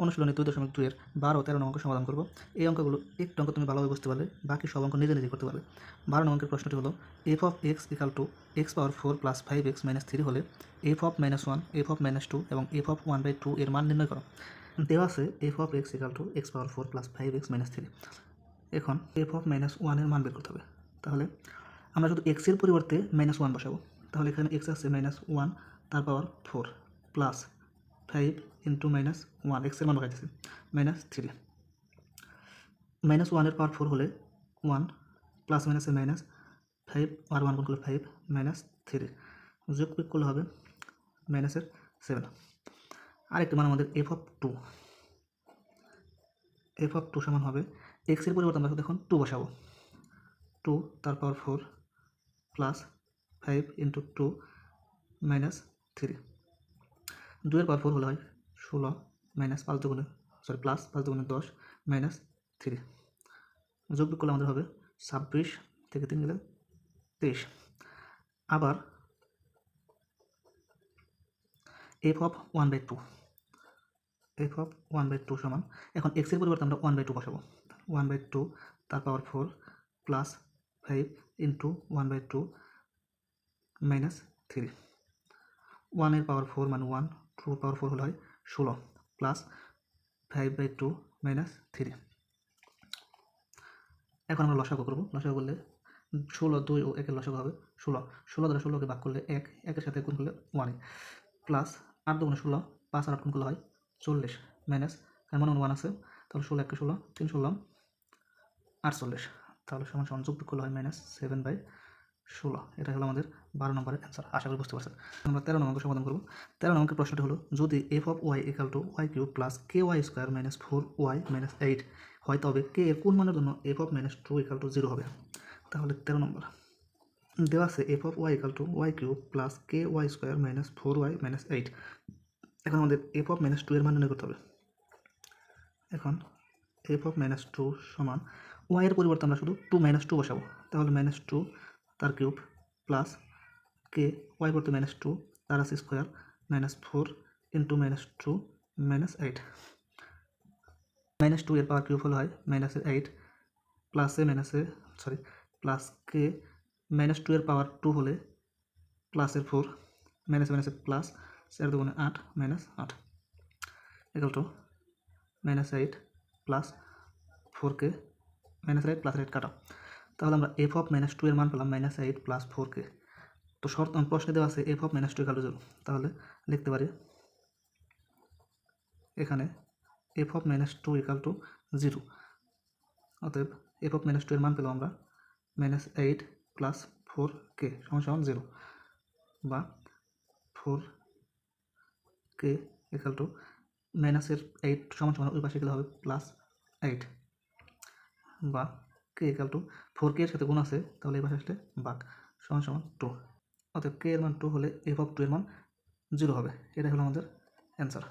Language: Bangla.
অনুশীলনী 2.2 এর 12 ও 13 নং অঙ্ক সমাধান করব। এই অঙ্কগুলো একটু অঙ্ক তুমি ভালোভাবে বুঝতে পারলে বাকি সব অঙ্ক নিজে নিজে করতে পারবে। 12 নং অঙ্কের প্রশ্নটি হলো f of x equal to x power 4 plus 5x minus 3 হলে f of -1, f of -2 এবং f of 1/2 এর মান নির্ণয় করো। দেওয়া আছে f of x equal to x power 4 plus 5x minus 3। এখন f of -1 এর মান বের করতে হবে। তাহলে আমরা শুধু x এর পরিবর্তে -1 বসাবো। তাহলে এখানে x আছে -1 তার পাওয়ার 4 প্লাস 5 ইন্টু -1 x এর মান বসাইতেছি -3। -1 এর পাওয়ার 4 হলে 1 প্লাস মাইনাসে -5 আর 1 গুণ করলে 5 -3 যোগ বিয়োগ করলে হবে -7। আরেকটি মান আমাদের f of 2 সমান হবে x এর পরিবর্তে আমরা এখন 2 বসাবো। 2 তার পাওয়ার 4 প্লাস 5 ইন্টু 2 -3। 2 এর পাওয়ার 4 হলে হয় 16 প্লাস 5 দুগুণে 10 -3 যোগ বিয়োগ করলে আমাদের হবে 26 থেকে 3 গেলে 23। আবার f of 1/2 সমান এখন x এর পরিবর্তে আমরা 1/2 বসাবো। 1/2 তার পাওয়ার 4 প্লাস 5 ইন্টু 1/2 -3। 1 এর পাওয়ার 4 মানে 1, 2 এর পাওয়ার 4 হলে হয় 16 প্লাস 5/2 -3। এখন আমরা লসাগু করবো। লসাগু করলে 16, 2 ও 1 এর লসাগু হবে 16। 16 দ্বারা 16কে ভাগ করলে 1, 1 এর সাথে গুণ করলে 1 প্লাস 8 দুগুণে 16, 5 আর 8 গুণ করলে হয় 40 মাইনাস তার মানে 1 আছে, তাহলে 16 1 16 3 16 48, তাহলে সমান সমান যোগ করলে হয় -7/16। এটা হলো আমাদের 12 নম্বরের অ্যান্সার। আশা করি বুঝতে পারছেন। আমরা 13 নম্বর সমাধান করব। 13 নম্বরের প্রশ্নটি হলো যদি f of y equal to y cube plus ky square minus 4y minus 8 হয় তবে k এর কোন মানের জন্য f of -2 equal to 0 হবে। তাহলে 13 নম্বর দেওয়া আছে f of y equal to y cube plus ky square minus 4y minus 8। এখন আমাদের f of -2 এর মান নির্ণয় করতে হবে। এখন f of -2 সমান y এর পরিবর্তে আমরা শুধু 2 -2 বসাবো। তাহলে -2 তার কিউব প্লাস k y করতে -2 তার আছে স্কোয়ার -4 ইন্টু -2 -8। -2 এর পাওয়ার কিউব হলো হয় -8 প্লাস k -2 এর পাওয়ার 2 হলে প্লাসের 4 প্লাস 4 দুগুণে 8 -8 equal to -8 plus 4k -8 plus 8 কাটা। তাহলে আমরা f of -2 এর মান পেলাম -8 প্লাস 4k। তো প্রশ্নে দেওয়া আছে f of -2 equal to 0। তাহলে লিখতে পারি এখানে f of -2 equal to 0। অতএব f of -2 এর মান পেলাম আমরা -8 প্লাস 4k সমান 0 বা 4k equal to -8 সমান ওই পাশে গেলে হবে +8 বা k equal to 4k এর সাথে গুণ আছে, তাহলে এই পাশে আসলে ভাগ সমান 2। অতএব k এর মান 2 হলে f of 2 এর মান 0 হবে। এটাই হলো আমাদের অ্যান্সার।